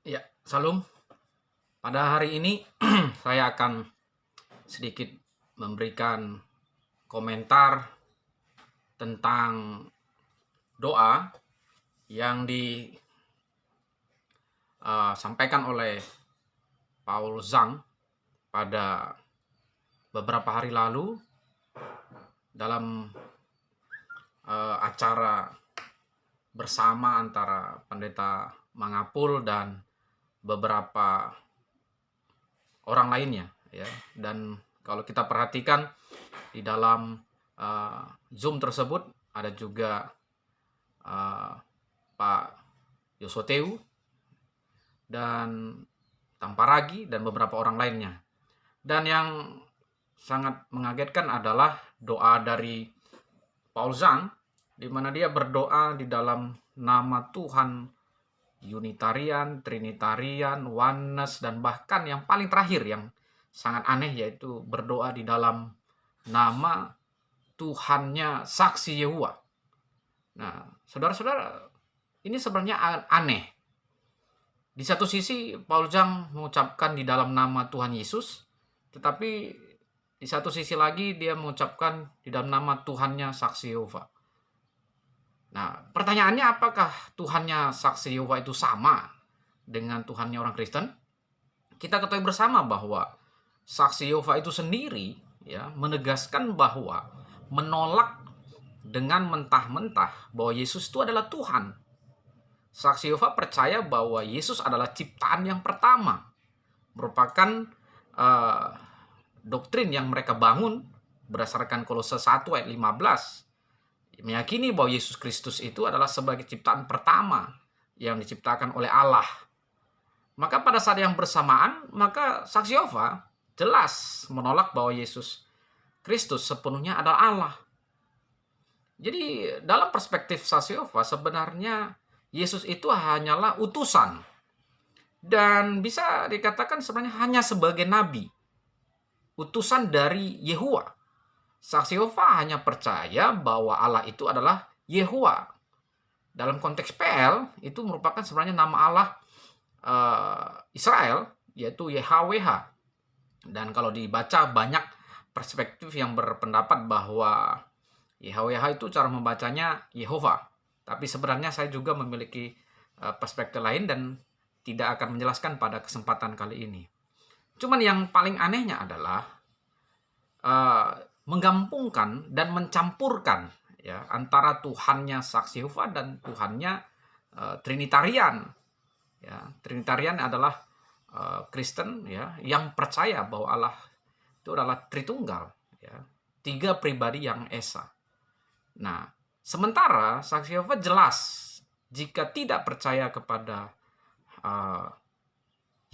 Ya, Salam. Pada hari ini saya akan sedikit memberikan komentar tentang doa yang disampaikan oleh Paul Zhang pada beberapa hari lalu dalam acara bersama antara Pendeta Mangapul dan beberapa orang lainnya, ya. Dan kalau kita perhatikan di dalam Zoom tersebut ada juga Pak Yosoteu dan Tamparagi dan beberapa orang lainnya. Dan yang sangat mengagetkan adalah doa dari Paul Zhang, di mana dia berdoa di dalam nama Tuhan Unitarian, Trinitarian, Oneness, dan bahkan yang paling terakhir yang sangat aneh yaitu berdoa di dalam nama Tuhannya Saksi Yehuwa. Nah, saudara-saudara, ini sebenarnya aneh. Di satu sisi Paul Zhang mengucapkan di dalam nama Tuhan Yesus, tetapi di satu sisi lagi dia mengucapkan di dalam nama Tuhannya Saksi Yehova. Nah, pertanyaannya apakah Tuhannya Saksi Yehova itu sama dengan Tuhannya orang Kristen? Kita ketahui bersama bahwa Saksi Yehova itu sendiri ya menegaskan bahwa menolak dengan mentah-mentah bahwa Yesus itu adalah Tuhan. Saksi Yehova percaya bahwa Yesus adalah ciptaan yang pertama, merupakan doktrin yang mereka bangun berdasarkan Kolose 1 ayat 15, meyakini bahwa Yesus Kristus itu adalah sebagai ciptaan pertama yang diciptakan oleh Allah. Maka pada saat yang bersamaan, maka Saksi Yehova jelas menolak bahwa Yesus Kristus sepenuhnya adalah Allah. Jadi dalam perspektif Saksi Yehova sebenarnya Yesus itu hanyalah utusan. Dan bisa dikatakan sebenarnya hanya sebagai nabi. Utusan dari Yehuwa. Saksi Yehova hanya percaya bahwa Allah itu adalah Yehuwa. Dalam konteks PL, itu merupakan sebenarnya nama Allah Israel, yaitu YHWH. Dan kalau dibaca banyak perspektif yang berpendapat bahwa YHWH itu cara membacanya Yehova. Tapi sebenarnya saya juga memiliki perspektif lain dan tidak akan menjelaskan pada kesempatan kali ini. Cuman yang paling anehnya adalah menggabungkan dan mencampurkan ya antara Tuhannya Saksi Yehova dan Tuhannya Trinitarian. Ya, Trinitarian adalah Kristen ya yang percaya bahwa Allah itu adalah Tritunggal, ya, 3 pribadi yang esa. Nah, sementara Saksi Yehova jelas jika tidak percaya kepada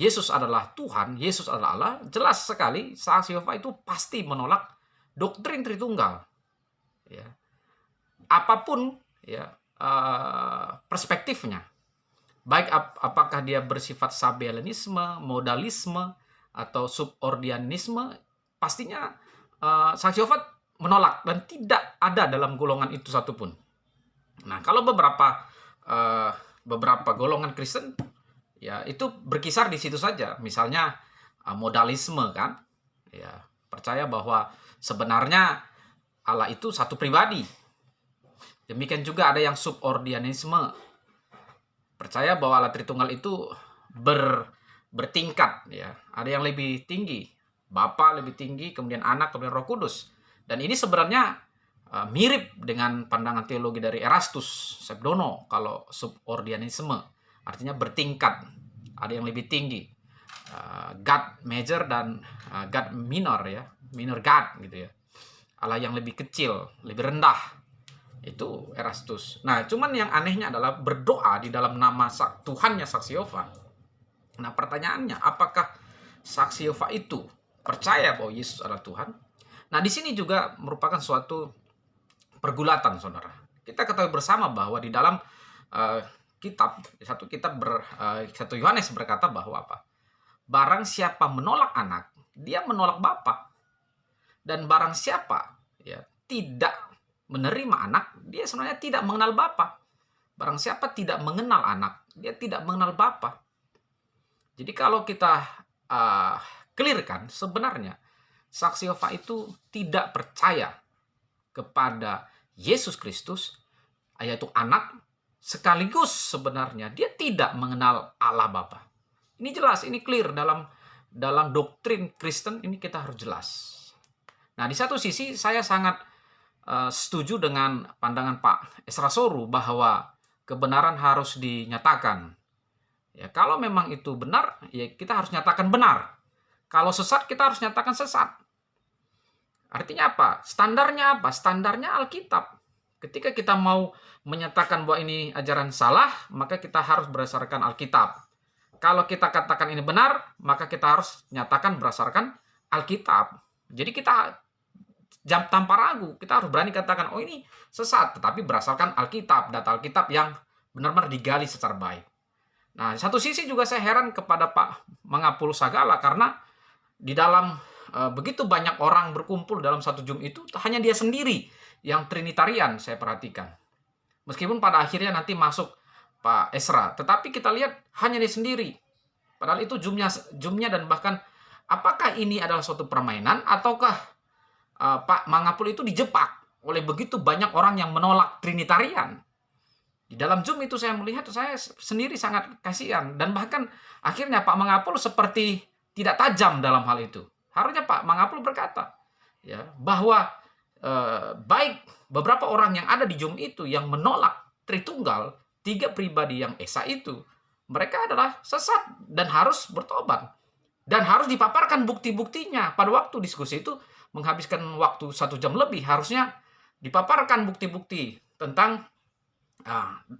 Yesus adalah Tuhan, Yesus adalah Allah, jelas sekali Saksi Yehova itu pasti menolak doktrin Tritunggal. Ya. Apapun ya perspektifnya, baik apakah dia bersifat sabellianisme, modalisme, atau subordianisme, pastinya Saksi Yehova menolak dan tidak ada dalam golongan itu satupun. Nah, kalau beberapa golongan Kristen ya itu berkisar di situ saja. Misalnya modalisme kan, ya percaya bahwa sebenarnya Allah itu satu pribadi. Demikian juga ada yang subordianisme, percaya bahwa Allah Tritunggal itu bertingkat, ya. Ada yang lebih tinggi, Bapa lebih tinggi, kemudian Anak, kemudian Roh Kudus. Dan ini sebenarnya mirip dengan pandangan teologi dari Erastus Sebdono kalau subordianisme, artinya bertingkat. Ada yang lebih tinggi, God major dan God minor, ya, minor God gitu ya. Allah yang lebih kecil, lebih rendah. Itu Erastus. Nah, cuman yang anehnya adalah berdoa di dalam nama Tuhannya Saksi Yehova. Nah, pertanyaannya, apakah Saksi Yehova itu percaya bahwa Yesus adalah Tuhan? Nah, di sini juga merupakan suatu pergulatan, saudara. Kita ketahui bersama bahwa di dalam satu Yohanes berkata bahwa apa? Barang siapa menolak anak, dia menolak Bapa. Dan barang siapa ya tidak menerima anak, dia sebenarnya tidak mengenal Bapa. Barang siapa tidak mengenal anak, dia tidak mengenal Bapa. Jadi kalau kita clearkan, sebenarnya saksi Yehova itu tidak percaya kepada Yesus Kristus, yaitu anak, sekaligus sebenarnya dia tidak mengenal Allah Bapa. Ini jelas, ini clear dalam doktrin Kristen, ini kita harus jelas. Nah, di satu sisi saya sangat setuju dengan pandangan Pak Esra Soru bahwa kebenaran harus dinyatakan. Ya, kalau memang itu benar, ya kita harus nyatakan benar. Kalau sesat, kita harus nyatakan sesat. Artinya apa? Standarnya apa? Standarnya Alkitab. Ketika kita mau menyatakan bahwa ini ajaran salah, maka kita harus berdasarkan Alkitab. Kalau kita katakan ini benar, maka kita harus nyatakan berdasarkan Alkitab. Jadi kita tanpa ragu, kita harus berani katakan, oh ini sesat, tetapi berdasarkan Alkitab, data Alkitab yang benar-benar digali secara baik. Nah, di satu sisi juga saya heran kepada Pak Mangapul Sagala, karena di dalam begitu banyak orang berkumpul dalam satu Zoom itu, hanya dia sendiri yang Trinitarian saya perhatikan. Meskipun pada akhirnya nanti masuk Pak Esra, tetapi kita lihat hanya dia sendiri. Padahal itu Zoom-nya dan bahkan apakah ini adalah suatu permainan ataukah Pak Mangapul itu dijebak oleh begitu banyak orang yang menolak Trinitarian. Di dalam Zoom itu saya melihat, saya sendiri sangat kasihan. Dan bahkan akhirnya Pak Mangapul seperti tidak tajam dalam hal itu. Harusnya Pak Mangapul berkata ya, bahwa baik beberapa orang yang ada di Zoom itu yang menolak Tritunggal, 3 pribadi yang esa itu, mereka adalah sesat dan harus bertobat. Dan harus dipaparkan bukti-buktinya. Pada waktu diskusi itu menghabiskan waktu 1 jam lebih, harusnya dipaparkan bukti-bukti tentang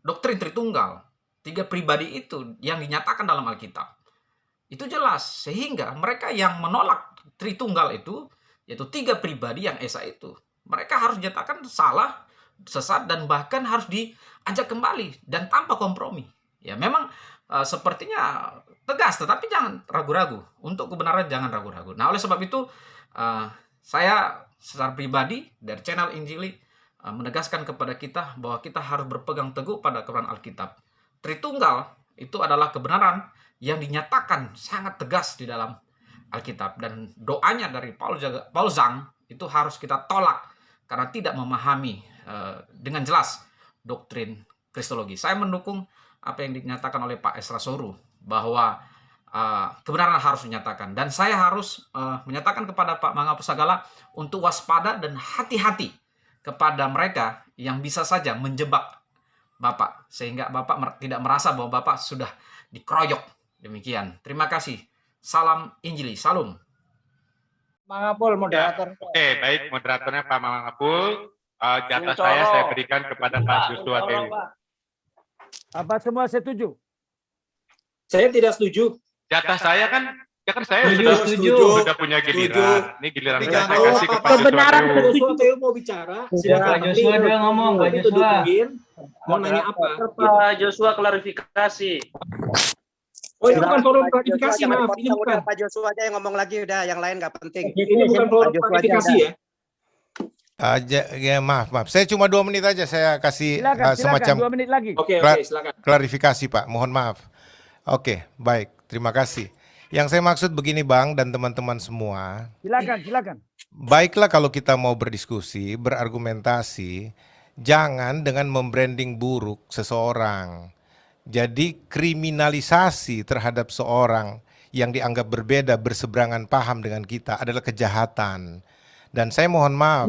doktrin Tritunggal, 3 pribadi itu yang dinyatakan dalam Alkitab. Itu jelas, sehingga mereka yang menolak Tritunggal itu, yaitu 3 pribadi yang esa itu, mereka harus dinyatakan salah, sesat, dan bahkan harus diajak kembali dan tanpa kompromi. Ya memang sepertinya tegas, tetapi jangan ragu-ragu. Untuk kebenaran jangan ragu-ragu. Nah, oleh sebab itu saya secara pribadi dari channel Injili menegaskan kepada kita bahwa kita harus berpegang teguh pada kebenaran Alkitab. Tritunggal itu adalah kebenaran yang dinyatakan sangat tegas di dalam Alkitab, dan doanya dari Paul Zhang itu harus kita tolak karena tidak memahami dengan jelas doktrin Kristologi. Saya mendukung apa yang dinyatakan oleh Pak Esra Soru bahwa kebenaran harus dinyatakan, dan saya harus menyatakan kepada Pak Mangapul Sagala untuk waspada dan hati-hati kepada mereka yang bisa saja menjebak Bapak, sehingga Bapak tidak merasa bahwa Bapak sudah dikeroyok. Demikian. Terima kasih. Salam Injili. Salam. Mangapul, moderator. Ya, oke, baik, moderatornya Pak Mangapul. Jatah saya berikan kepada Pak Joshua Tewi. Apa semua setuju? Saya tidak setuju. Jatah saya kan, ya kan saya Setuju. sudah punya giliran. Ini giliran Ketika saya kasih ke Pak Joshua kebenaran Tewi. Joshua Teo mau bicara, silakan. Pak Joshua dulu ngomong, Pak Itu Joshua. ditungguin. Mau nanya apa? Pak Joshua klarifikasi. Oh, ini bukan forum klarifikasi, maaf. Ini bukan. Pak Joshua aja yang ngomong lagi, udah yang lain nggak penting. Ini bukan forum Pak Joshua klarifikasi aja ya. Ya, maaf. Saya cuma 2 menit aja saya kasih Silakan, semacam 2 menit lagi. Oke, silakan. klarifikasi, Pak. Mohon maaf. Oke, baik. Terima kasih. Yang saya maksud begini, Bang, dan teman-teman semua. Silakan. Baiklah kalau kita mau berdiskusi, berargumentasi, jangan dengan membranding buruk seseorang. Jadi kriminalisasi terhadap seorang yang dianggap berbeda, berseberangan paham dengan kita adalah kejahatan. Dan saya mohon maaf,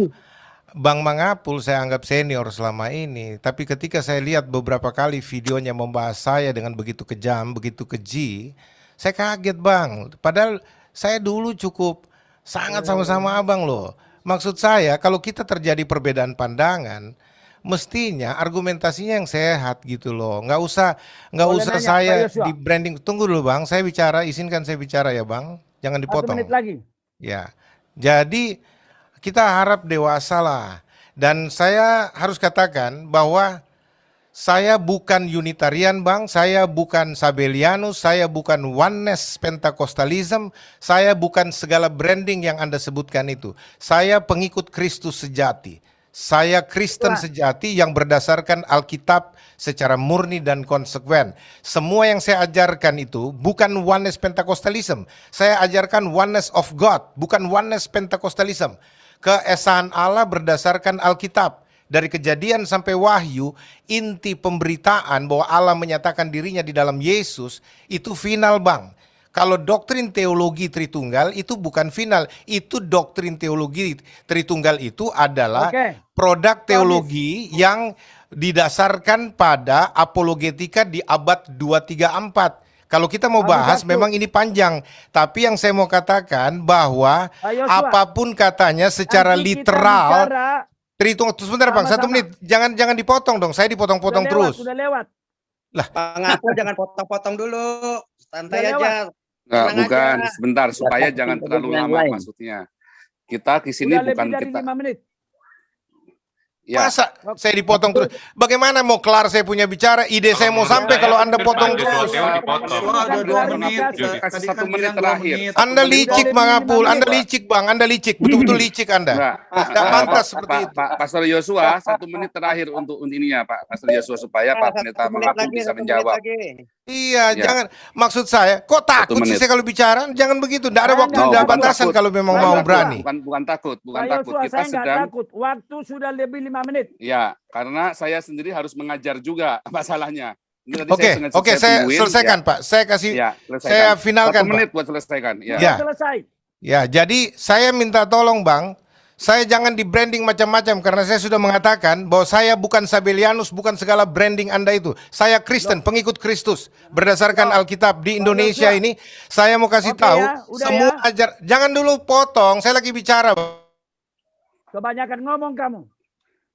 Bang Mangapul saya anggap senior selama ini, tapi ketika saya lihat beberapa kali videonya membahas saya dengan begitu kejam, begitu keji, saya kaget, Bang. Padahal saya dulu cukup sangat sama-sama Abang loh. Maksud saya kalau kita terjadi perbedaan pandangan, mestinya argumentasinya yang sehat gitu loh. Nggak usah nanya, saya Pak Joshua. di branding. Tunggu dulu, Bang, saya bicara, izinkan saya bicara ya, Bang. Jangan 1 dipotong. menit lagi. Ya, jadi kita harap dewasa lah. Dan saya harus katakan bahwa saya bukan Unitarian, Bang. Saya bukan Sabellianus. Saya bukan Oneness Pentecostalism. Saya bukan segala branding yang Anda sebutkan itu. Saya pengikut Kristus sejati. Saya Kristen Wah. sejati yang berdasarkan Alkitab secara murni dan konsekuen. Semua yang saya ajarkan itu bukan oneness Pentecostalism. Saya ajarkan oneness of God, bukan oneness Pentecostalism. Keesaan Allah berdasarkan Alkitab. Dari Kejadian sampai Wahyu, inti pemberitaan bahwa Allah menyatakan dirinya di dalam Yesus itu final, Bang. Kalau doktrin teologi Tritunggal itu bukan final, itu doktrin teologi Tritunggal itu adalah Oke. produk teologi yang didasarkan pada apologetika di abad 234. Kalau kita mau Abu bahas Bakar. memang ini panjang, tapi yang saya mau katakan bahwa Pak Yosua, apapun katanya secara nanti kita literal, bicara, Tritunggal, sebentar Bang, satu Sama-sama. menit, jangan dipotong dong, saya dipotong-potong udah terus. Udah lewat. Bang Apul jangan potong-potong dulu. Santai Udah aja. Enggak, Tenang bukan. aja. Sebentar, supaya Silakan, jangan terlalu yang lama lain. maksudnya. Kita di sini Udah bukan lebih dari kita. 5 menit. Ya, Masa saya dipotong terus? Bagaimana mau kelar saya punya bicara? Ide saya mau sampai kalau Anda potong terus. Bukan klarifikasi. kasih 1 menit terakhir. Anda licik Bang Udah Apul, 5 Anda menit. licik Bang, Anda licik, betul-betul licik Anda. Enggak. Tidak pantas seperti itu. Pak Pastor Yosua, 1 menit terakhir untuk ininya Pak Pastor Yosua supaya Pak Pendeta Mangapul bisa menjawab. Iya, Ya. jangan, maksud saya, kok takut sih menit. saya kalau bicara? Jangan begitu, tidak ada Saya waktu, nggak tidak ada bukan batasan takut. kalau memang Saya mau nggak berani. Bukan takut, bukan Pak takut. Yosua, Kita saya nggak sedang takut. Waktu sudah lebih 5 menit. ya, karena saya sendiri harus mengajar juga masalahnya. Ini tadi Oke, sengaja oke, saya tungguin, selesaikan Pak. Saya kasih, Ya, selesaikan. saya finalkan 1 Pak. menit buat selesaikan. Ya. Ya. Selesai. Ya, jadi saya minta tolong Bang, saya jangan di branding macam-macam karena saya sudah mengatakan bahwa saya bukan Sabelianus, bukan segala branding Anda itu. Saya Kristen, pengikut Kristus. Berdasarkan Alkitab di Indonesia ini, saya mau kasih Oke tahu ya, udah semua ya. ajar. Jangan dulu potong, saya lagi bicara. Kebanyakan ngomong kamu.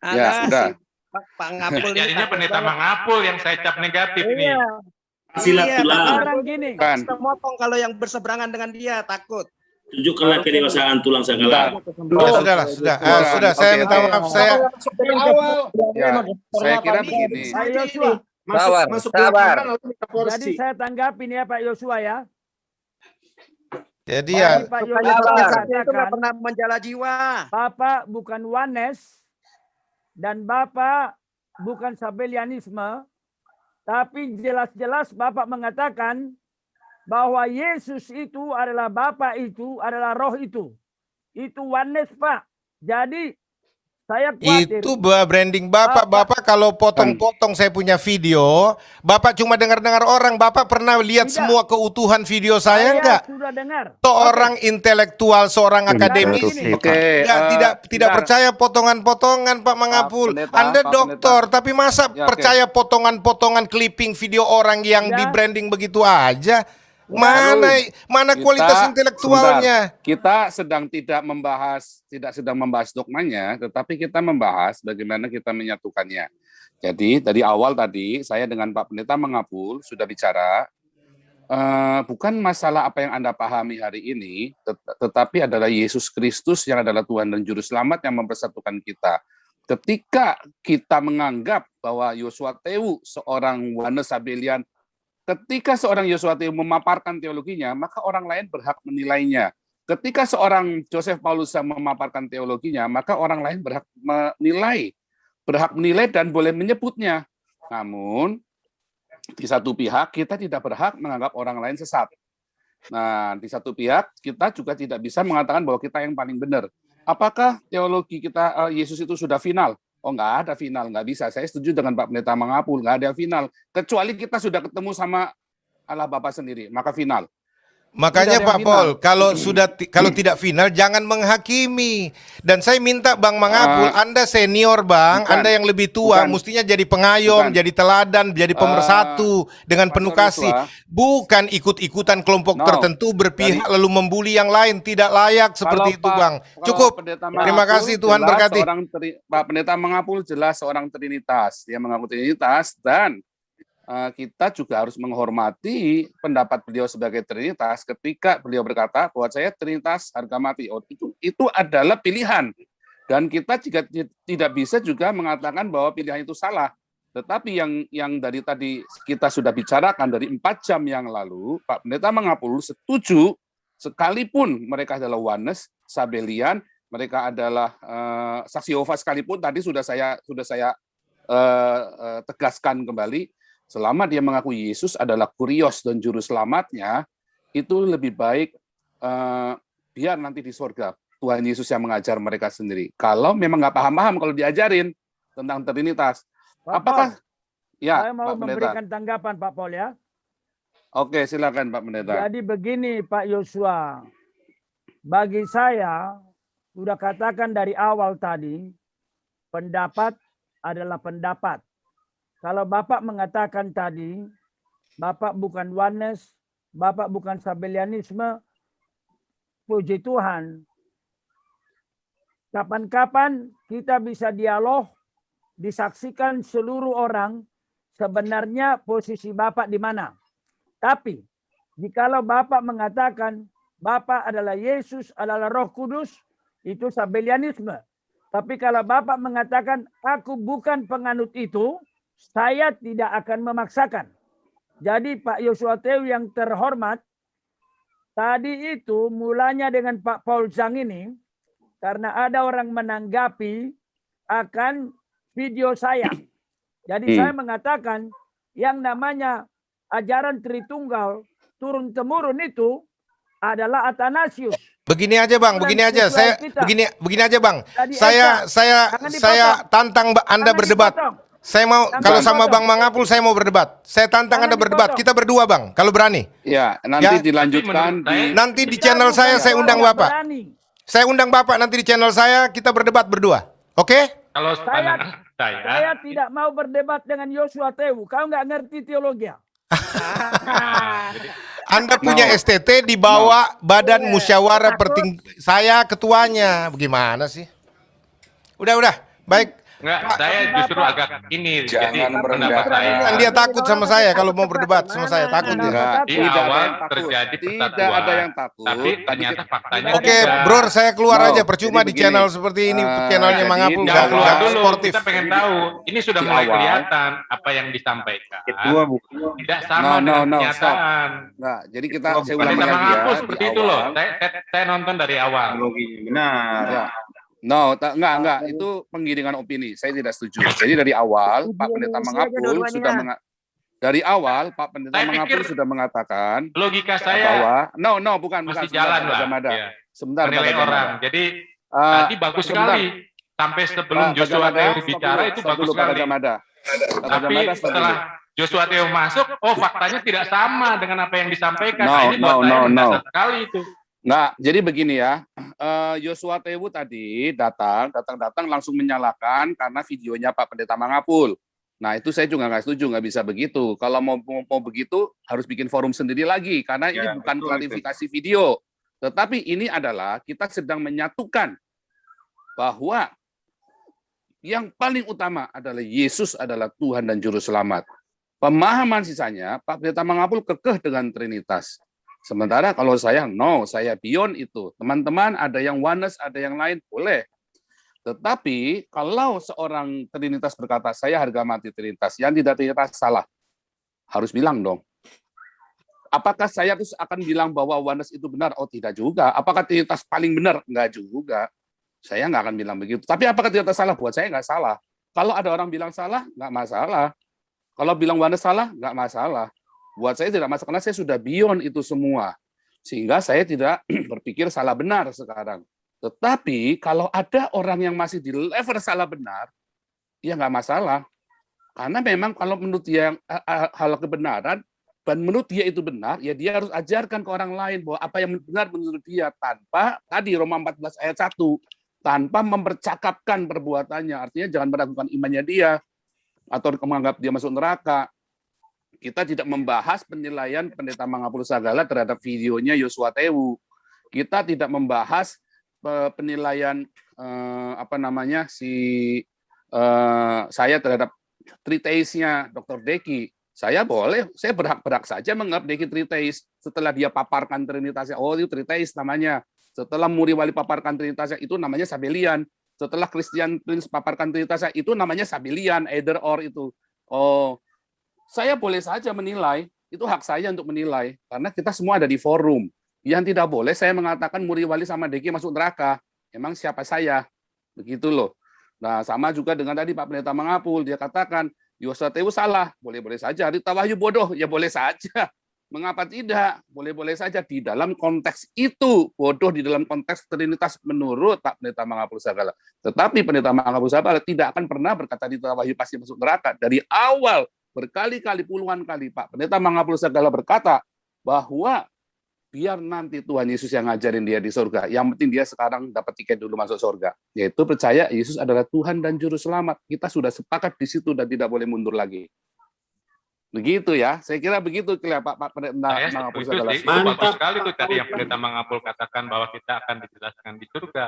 Ya, sudah. Pak Ngapul Jadinya pendeta Mangapul yang saya cap negatif nih. Iya. Silat Iya, tulang. Sekarang gini. Bukan. Kita motong kalau yang berseberangan dengan dia takut. Tunjukkanlah kedewasaan tulang segala. Ya sudahlah, sudah. Sudah, saya Oke, minta oke. maaf. Saya Dari awal. Ya, saya kira begini. Pak Yosua, Masuk ke lapangan lalu kita jadi porsi. saya tanggapin ya Pak Yosua ya. jadi ya, Pak Supaya Yosua itu nggak katakan, pernah menjala jiwa. Bapak bukan oneness dan Bapak bukan Sabelianisme, tapi jelas-jelas Bapak mengatakan bahwa Yesus itu adalah Bapa itu, adalah roh itu. Itu oneness, Pak. Jadi saya khawatir. itu branding Bapak kalau potong-potong saya punya video, Bapak cuma dengar-dengar orang. Bapak pernah lihat Tidak. semua keutuhan video saya enggak? sudah dengar. Seorang intelektual, seorang akademisi. Oke, Tidak bentar. percaya potongan-potongan Pak Mangapul. Pendeta, Anda Pak dokter, tapi masa Ya, oke. percaya potongan-potongan clipping video orang yang Ya. di branding begitu aja? Mana kualitas intelektualnya? Kita sedang tidak sedang membahas dogmanya, tetapi kita membahas bagaimana kita menyatukannya. Jadi dari awal tadi saya dengan Pak Pendeta Mangapul sudah bicara, bukan masalah apa yang Anda pahami hari ini, tetapi adalah Yesus Kristus yang adalah Tuhan dan Juru Selamat yang mempersatukan kita. Ketika kita menganggap bahwa Yosua Tewu seorang oneness Sabelian, ketika seorang Yosua Tewu memaparkan teologinya, maka orang lain berhak menilainya. Ketika seorang Joseph Paulus memaparkan teologinya, maka orang lain berhak menilai dan boleh menyebutnya. Namun, di satu pihak kita tidak berhak menganggap orang lain sesat. Nah, di satu pihak kita juga tidak bisa mengatakan bahwa kita yang paling benar. Apakah teologi kita Yesus itu sudah final? Oh, nggak ada final, nggak bisa. Saya setuju dengan Pak Pendeta Mangapul, nggak ada final. Kecuali kita sudah ketemu sama Allah Bapa sendiri, maka final. Makanya Tidak ada Pak yang Pol, final. kalau tidak final jangan menghakimi. Dan saya minta Bang Mangapul, Anda senior Bang, bukan. Anda yang lebih tua, Bukan. mestinya jadi pengayom, Bukan. jadi teladan, jadi pemersatu dengan Pastor penuh kasih. Yosua. Bukan ikut-ikutan kelompok No. tertentu berpihak lalu membuli yang lain, tidak layak seperti itu Bang. Kalau Cukup. Pendeta Terima Mangapul kasih, Tuhan jelas berkati. Pak Pendeta Mangapul jelas seorang Trinitas. Dia mengaku Trinitas dan kita juga harus menghormati pendapat beliau sebagai Trinitas ketika beliau berkata bahwa saya Trinitas harga mati. Oh, itu adalah pilihan. Dan kita juga tidak bisa juga mengatakan bahwa pilihan itu salah. Tetapi yang dari tadi kita sudah bicarakan dari 4 jam yang lalu, Pak Pendeta Mangapul setuju sekalipun mereka adalah oneness, Sabelian, mereka adalah saksi Yehova sekalipun, tadi sudah saya tegaskan kembali, selama dia mengaku Yesus adalah Kurios dan juru selamatnya, itu lebih baik biar nanti di surga Tuhan Yesus yang mengajar mereka sendiri. Kalau memang nggak paham-paham kalau diajarin tentang Trinitas, Pak apakah Paul, ya saya mau Pak Pendeta? memberikan tanggapan Pak Paul ya. Oke, silakan Pak Pendeta. Jadi begini Pak Yosua, bagi saya sudah katakan dari awal tadi, pendapat adalah pendapat. Kalau Bapak mengatakan tadi, Bapak bukan oneness, Bapak bukan sabelianisme, puji Tuhan. Kapan-kapan kita bisa dialog, disaksikan seluruh orang sebenarnya posisi Bapak di mana. Tapi jikalau Bapak mengatakan Bapak adalah Yesus, adalah Roh Kudus, itu sabelianisme. Tapi kalau Bapak mengatakan aku bukan penganut itu, saya tidak akan memaksakan. Jadi Pak Yosua Tewu yang terhormat, tadi itu mulanya dengan Pak Paul Zhang ini, karena ada orang menanggapi akan video saya. Jadi saya mengatakan yang namanya ajaran Tritunggal turun-temurun itu adalah Athanasius. Begini aja Bang, begini aja. Saya begini aja Bang. Jadi Saya tantang Anda berdebat. Saya mau kalau sama Bang Mangapul saya mau berdebat. Saya tantang Anda berdebat. Kita berdua Bang, kalau berani. Ya, nanti dilanjutkan Nanti di channel saya undang Bapak. Saya undang Bapak nanti di channel saya, kita berdebat berdua. Oke? Kalau Saya tidak mau berdebat dengan Yosua Tewu. Kau nggak ngerti teologi. Anda punya STT di bawah Badan Musyawarah saya ketuanya. Bagaimana sih? Udah. Baik. Enggak, saya justru agak ini. Jangan jadi pendapat merendahkan. saya. Kan dia takut sama saya kalau mau berdebat sama saya, takut dia. Di awal terjadi Tidak persatuan. ada yang takut. Tapi ternyata faktanya Oke, tidak. Bro, saya keluar No, aja. Percuma jadi di begini. channel seperti ini, channelnya jadi Mangapul di nggak awal Keluar dulu, sportif. kita pengen tahu. Ini sudah Di mulai awal. kelihatan apa yang disampaikan. Tidak sama No, dengan no, kenyataan. Nah, jadi kita saya Pendeta ulangi lagi ya. Mangapul seperti di itu loh. awal. Saya nonton dari awal. Ya. No, enggak. Itu penggiringan opini. Saya tidak setuju. Jadi dari awal Pak Pendeta Mangapul sudah dari awal Pak Pendeta Saya Mangapul pikir sudah mengatakan Logika saya bahwa bukan masih sebentar, jalan Pak lah. Gajamada. Ya. Sebentar, Pak Menilai Gajamada. orang. Jadi tadi bagus sebentar. sekali. Sampai sebelum Pak Joshua Gajamada, Tewu stop bicara dulu, itu stop bagus dulu, Pak sekali. Gajamada. Pak Tapi Gajamada, stop setelah dulu. Joshua Tewu masuk, faktanya tidak sama dengan apa yang disampaikan. No, Ini buat no, saya no, mendasar sekali itu. Nggak, jadi begini ya, Joshua Tewu tadi datang langsung menyalahkan karena videonya Pak Pendeta Mangapul. Nah itu saya juga nggak setuju, nggak bisa begitu. Kalau mau begitu harus bikin forum sendiri lagi karena ini bukan klarifikasi video, tetapi ini adalah kita sedang menyatukan bahwa yang paling utama adalah Yesus adalah Tuhan dan Juru Selamat. Pemahaman sisanya Pak Pendeta Mangapul kekeh dengan Trinitas. Sementara kalau saya saya beyond itu. Teman-teman ada yang oneness, ada yang lain, boleh. Tetapi kalau seorang Trinitas berkata, saya harga mati Trinitas, yang tidak Trinitas salah. Harus bilang dong. Apakah saya terus akan bilang bahwa oneness itu benar? Oh tidak juga. Apakah Trinitas paling benar? Enggak juga. Saya nggak akan bilang begitu. Tapi apakah Trinitas salah? Buat saya nggak salah. Kalau ada orang bilang salah, nggak masalah. Kalau bilang oneness salah, nggak masalah. Buat saya tidak masalah karena saya sudah beyond itu semua. Sehingga saya tidak berpikir salah benar sekarang. Tetapi kalau ada orang yang masih di level salah benar, ya nggak masalah. Karena memang kalau menurut dia hal kebenaran, dan menurut dia itu benar, ya dia harus ajarkan ke orang lain bahwa apa yang benar menurut dia tanpa, tadi Roma 14 ayat 1, tanpa mempercakapkan perbuatannya. Artinya jangan meragukan imannya dia, atau menganggap dia masuk neraka. Kita tidak membahas penilaian Pendeta Mangapul Sagala terhadap videonya Joshua Tewu. Kita tidak membahas penilaian saya terhadap treatise-nya Dr. Deki. Saya berhak saja menganggap Deki treatise setelah dia paparkan Trinitasnya. Oh, itu treatise namanya. Setelah Muri Wali paparkan Trinitasnya, itu namanya Sabellian. Setelah Christian Prince paparkan Trinitasnya, itu namanya Sabellian, either or itu. Oh, saya boleh saja menilai, itu hak saya untuk menilai, karena kita semua ada di forum. Yang tidak boleh saya mengatakan Muri Wali sama Deki masuk neraka. emang siapa saya? Begitu loh. Nah, sama juga dengan tadi Pak Pendeta Mangapul, dia katakan, Yosua Tewu salah, boleh-boleh saja. Rita Wahyu bodoh, ya boleh saja. Mengapa tidak? Boleh-boleh saja di dalam konteks itu. Bodoh di dalam konteks Trinitas menurut Pak Pendeta Mangapul Sagala. Tetapi Pendeta Mangapul Sagala tidak akan pernah berkata Rita Wahyu pasti masuk neraka. Dari awal, berkali-kali, puluhan kali, Pak Pendeta Mangapul Sagala berkata bahwa biar nanti Tuhan Yesus yang ngajarin dia di surga. Yang penting dia sekarang dapat tiket dulu masuk surga. Yaitu percaya Yesus adalah Tuhan dan Juru Selamat. Kita sudah sepakat di situ dan tidak boleh mundur lagi. Begitu ya. Saya kira begitu Pak Pendeta Mangapul Sagala. Bagus sekali tuh tadi yang Pendeta Mangapul katakan bahwa kita akan dijelaskan di surga.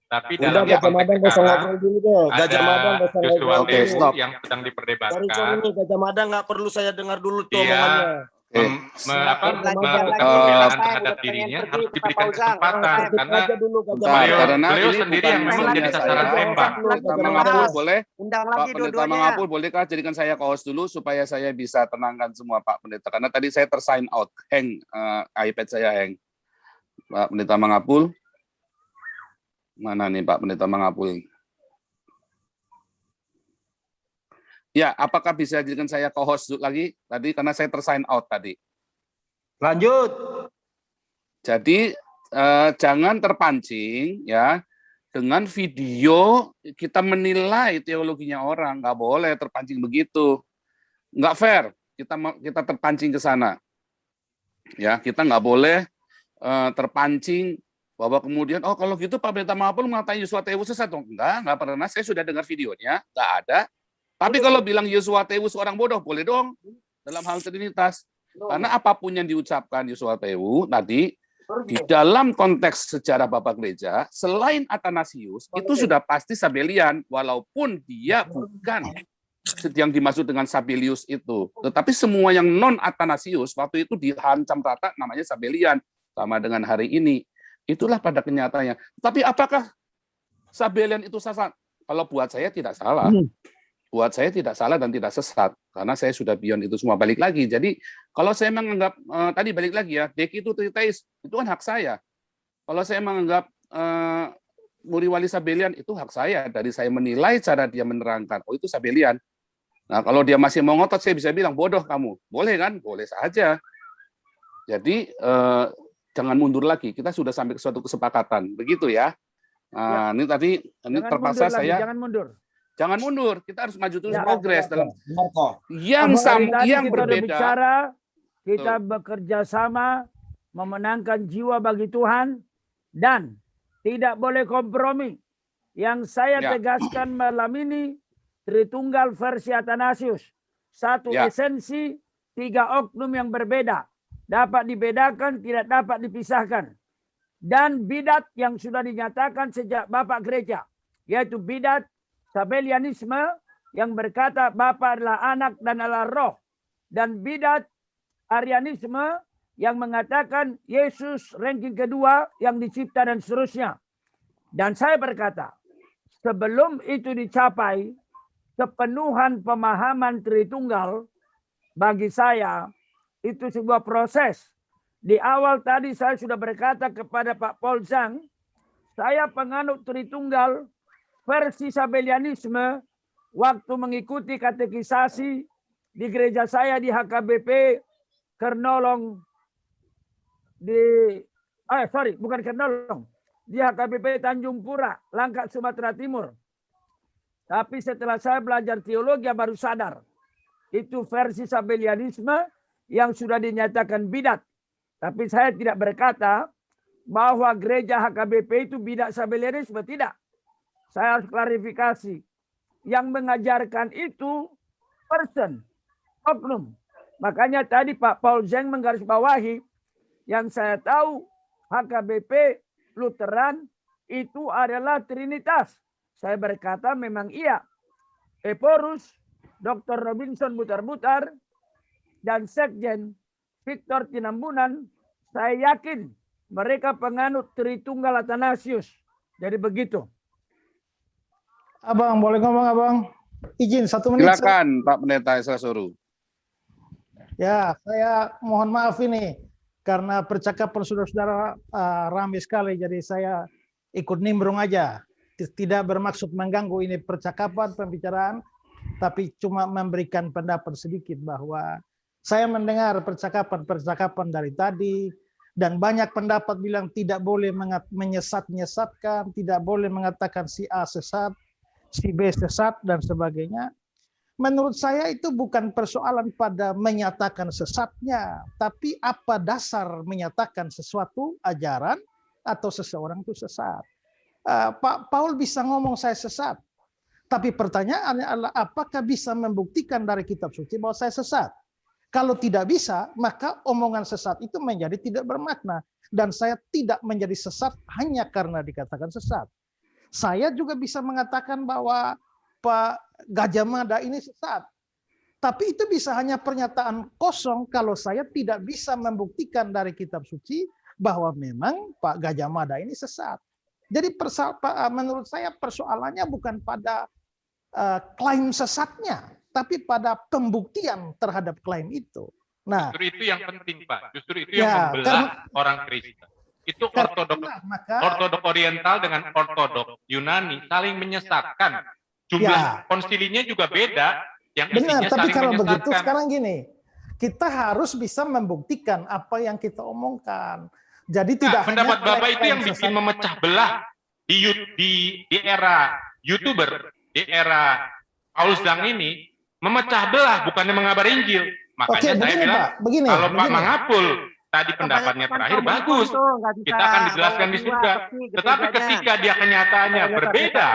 Tapi Udah, dalam Gajah Madang konteks gak usah sekarang, ngobrol dulu deh. Gajah Madang gak usah Joshua ngobrol Oke, Tewu stop. yang sedang Sorry, diperdebatkan. ini Gajah Madang gak perlu saya dengar dulu tuh Iya. omongannya. Melakukan Eh, pembelaan saya terhadap udah pengen dirinya pergi harus ke diberikan Pauzang. kesempatan Ikut karena aja dulu Gajah Bentar, Madang. karena beliau ini sendiri bukan yang memang maksudnya jadi sasaran saya. tembak. Pak Pendeta Mangapul boleh? Undang Pak lagi Pendeta dua-duanya. Mangapul bolehkah jadikan saya co-host dulu supaya saya bisa tenangkan semua Pak Pendeta. Karena tadi saya tersign out, hang iPad saya hang. Pak Pendeta Mangapul. Mana nih Pak Pendeta Mangapul? Ya, apakah bisa jadikan saya co-host lagi tadi karena saya tersign out tadi. Lanjut. Jadi jangan terpancing ya dengan video kita menilai teologinya orang, nggak boleh terpancing begitu, nggak fair. Kita terpancing ke sana, ya kita nggak boleh terpancing bahwa kemudian oh kalau gitu Pak Pendeta Mangapul mengatakan Yosua Tewu sesat, enggak pernah. Saya sudah dengar videonya, nggak ada. Tapi kalau bilang Yosua Tewu seorang bodoh boleh dong dalam hal Trinitas. Karena apapun yang diucapkan Yosua Tewu tadi di dalam konteks sejarah Bapak Gereja, selain Athanasius, itu sudah pasti Sabellian, walaupun dia bukan yang dimaksud dengan Sabellius itu. Tetapi semua yang non-Athanasius, waktu itu dihancam rata namanya Sabellian, sama dengan hari ini. Itulah pada kenyataannya. Tapi apakah Sabellian itu sesat? Kalau buat saya tidak salah. Buat saya tidak salah dan tidak sesat karena saya sudah beyond itu semua. Balik lagi, jadi kalau saya menganggap tadi balik lagi ya, Deki itu Triteis, itu kan hak saya. Kalau saya menganggap Muri Wali Sabellian, itu hak saya dari saya menilai cara dia menerangkan. Oh itu Sabellian. Nah kalau dia masih mau ngotot, saya bisa bilang bodoh kamu. Boleh kan? Boleh saja. Jadi jangan mundur lagi. Kita sudah sampai ke suatu kesepakatan, begitu ya. Nah, ini tadi ini Jangan terpaksa mundur lagi, saya. jangan mundur. Jangan mundur, kita harus maju terus Ya, progres dalam Yang yang kita udah berbeda. bicara, kita bekerja sama memenangkan jiwa bagi Tuhan dan tidak boleh kompromi. Yang saya Ya. tegaskan malam ini Tritunggal versi Athanasius. Satu Ya. esensi, 3 oknum yang berbeda. Dapat dibedakan, tidak dapat dipisahkan. Dan bidat yang sudah dinyatakan sejak Bapak Gereja, yaitu bidat Sabellianisme yang berkata Bapa adalah anak dan adalah roh. Dan bidat Arianisme yang mengatakan Yesus ranking kedua yang dicipta dan seterusnya. Dan saya berkata, sebelum itu dicapai, kepenuhan pemahaman Tritunggal bagi saya itu sebuah proses. Di awal tadi saya sudah berkata kepada Pak Paul Zhang, saya penganut Tritunggal versi Sabellianisme waktu mengikuti katekisasi di gereja saya di HKBP Kernolong bukan Kernolong, di HKBP Tanjung Pura, Langkat, Sumatera Timur. Tapi setelah saya belajar teologi baru sadar itu versi Sabellianisme yang sudah dinyatakan bidat. Tapi saya tidak berkata bahwa gereja HKBP itu bidat Sabellianisme, tidak. Saya harus klarifikasi. Yang mengajarkan itu person, oknum. Makanya tadi Pak Paul Zhang menggarisbawahi, yang saya tahu HKBP Lutheran itu adalah Trinitas. Saya berkata memang iya. Eporus, Dr. Robinson Butar-Butar, dan Sekjen Victor Tinambunan, saya yakin mereka penganut Tritunggal Athanasius. Jadi begitu. Abang, boleh ngomong Abang? Izin 1 menit. Silakan Pak Pendeta Esra Suruh. Ya, saya mohon maaf ini karena percakapan saudara-saudara ramai sekali, jadi saya ikut nimbrung aja. Tidak bermaksud mengganggu ini percakapan, pembicaraan, tapi cuma memberikan pendapat sedikit bahwa saya mendengar percakapan-percakapan dari tadi, dan banyak pendapat bilang tidak boleh menyesat-nyesatkan, tidak boleh mengatakan si A sesat, si B sesat, dan sebagainya. Menurut saya itu bukan persoalan pada menyatakan sesatnya, tapi apa dasar menyatakan sesuatu ajaran atau seseorang itu sesat. Pak Paul bisa ngomong saya sesat, tapi pertanyaannya adalah apakah bisa membuktikan dari kitab suci bahwa saya sesat? Kalau tidak bisa, maka omongan sesat itu menjadi tidak bermakna. Dan saya tidak menjadi sesat hanya karena dikatakan sesat. Saya juga bisa mengatakan bahwa Pak Gajah Mada ini sesat. Tapi itu bisa hanya pernyataan kosong kalau saya tidak bisa membuktikan dari kitab suci bahwa memang Pak Gajah Mada ini sesat. Jadi menurut saya persoalannya bukan pada klaim sesatnya, tapi pada pembuktian terhadap klaim itu. Nah, justru itu yang penting, Pak. Justru itu yang membelah orang Kristen. Itu ortodok Oriental dengan ortodok Yunani saling menyesatkan. Jumlah konsilinya juga beda. Yang benar, isinya tapi saling kalau menyesatkan. begitu sekarang gini, kita harus bisa membuktikan apa yang kita omongkan. Jadi tidak pendapat hanya Bapak itu yang bikin memecah belah di era YouTuber, di era Paulus Dang ini, memecah belah bukannya mengabar Injil. Makanya saya bilang, kalau Pak Mangapul tadi pendapatnya terakhir bagus, kita akan dijelaskan di surga. Tetapi ketika dia kenyataannya berbeda,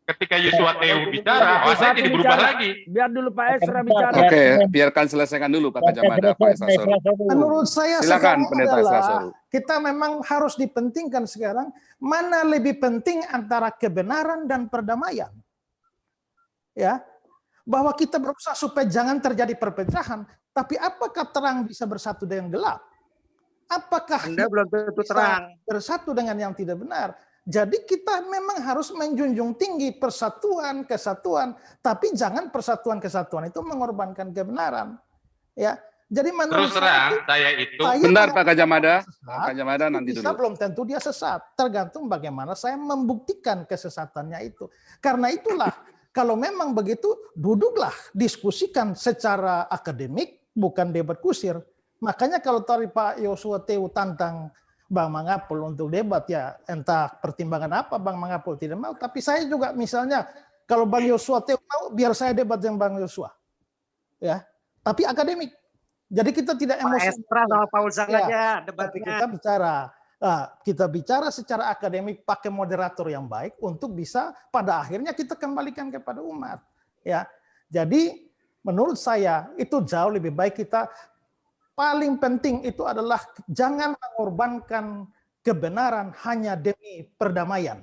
ketika Yosua Teu bicara, saya jadi berubah lagi. Biar dulu Pak Esra bicara. Oke, biarkan selesaikan dulu Pak Gajah Mada, Pak Esra Soru. Menurut saya Silakan, sekarang Pendeta Esra adalah Soru. kita memang harus dipentingkan sekarang mana lebih penting antara kebenaran dan perdamaian. Ya, bahwa kita berusaha supaya jangan terjadi perpecahan, tapi apakah terang bisa bersatu dengan gelap? Apakah Anda belum tentu terang bersatu dengan yang tidak benar? Jadi kita memang harus menjunjung tinggi persatuan, kesatuan, tapi jangan persatuan kesatuan itu mengorbankan kebenaran. Ya, jadi menurut Terus terang, saya itu. Bentar Pak Gajah Mada, Pak Gajah Mada nanti bisa dulu. belum tentu dia sesat, tergantung bagaimana saya membuktikan kesesatannya itu. Karena itulah, kalau memang begitu, duduklah diskusikan secara akademik, bukan debat kusir. Makanya kalau tadi Pak Yosua Teu tantang Bang Mangapul untuk debat, ya entah pertimbangan apa Bang Mangapul tidak mau. Tapi saya juga misalnya kalau Bang Yosua Teu mau, biar saya debat dengan Bang Yosua, ya. Tapi akademik. Jadi kita tidak emosi. Esra sama Paul Zang aja Tapi debatnya. kita bicara secara akademik pakai moderator yang baik untuk bisa pada akhirnya kita kembalikan kepada umat. Ya, jadi menurut saya itu jauh lebih baik kita. Paling penting itu adalah jangan mengorbankan kebenaran hanya demi perdamaian.